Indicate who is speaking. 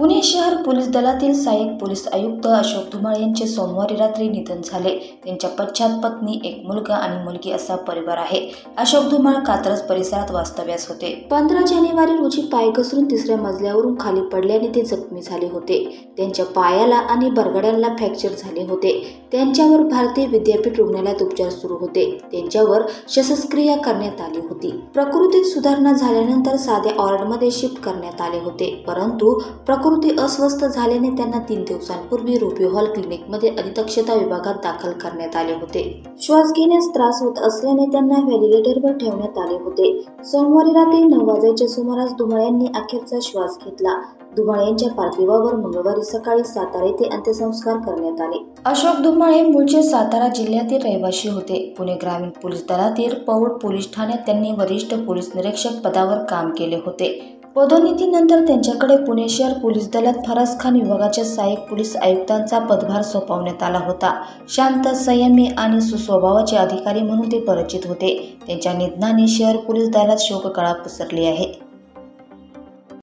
Speaker 1: पुणे शहर पोलीस दलातील सहाय्यक पोलीस आयुक्त अशोक धुमाळ यांचे सोमवारी रात्री निधन झाले। त्यांच्या पश्चात पत्नी, एक मुलगा आणि मुलगी असा परिवार आहे। अशोक धुमाळ कात्रज परिसरात वास्तव्यास होते। 15 जानेवारी रोजी पाय घसरून 3ऱ्या मजल्यावरून खाली पडल्याने ते जखमी झाले होते। त्यांच्या पायाला आणि बरगड्यांना फ्रॅक्चर झाले होते। त्यांच्यावर भारतीय विद्यापीठ रुग्णालयात उपचार सुरू होते। त्यांच्यावर शस्त्रक्रिया करण्यात आली होती। प्रकृतीत सुधारणा झाल्यानंतर साध्या वॉर्डमध्ये शिफ्ट करण्यात आले होते, परंतु प्रकृती अस्वस्थ झाल्याने त्यांना 3 दिवसांपूर्वी रुबी हॉल क्लिनिकमध्ये अतिदक्षता विभागात दाखल करण्यात आले होते। श्वास घेण्यास त्रास होत असल्याने त्यांना व्हेंटिलेटरवर ठेवण्यात आले होते। सोमवारी रात्री 9 वाजण्याच्या सुमारास धुमाळ यांनी अखेरचा श्वास घेतला। धुमाळ यांच्या पार्थिवावर मंगळवारी सकाळी सातारा येथे अंत्यसंस्कार करण्यात आले। अशोक धुमाळ हे मूळचे सातारा जिल्ह्यातील रहिवासी होते। पुणे ग्रामीण पोलीस दलातील पौड पोलीस ठाण्यात त्यांनी वरिष्ठ पोलीस निरीक्षक पदावर काम केले होते। पदोन्नतीनंतर त्यांच्याकडे पुणे शहर पोलीस दलात फरासखान विभागाच्या सहाय्यक पोलीस आयुक्तांचा पदभार सोपवण्यात आला होता। शांत, संयमी आणि सुस्वभावाचे अधिकारी म्हणून ते परिचित होते। त्यांच्या निधनाने शहर पोलीस दलात शोककळा पसरली आहे।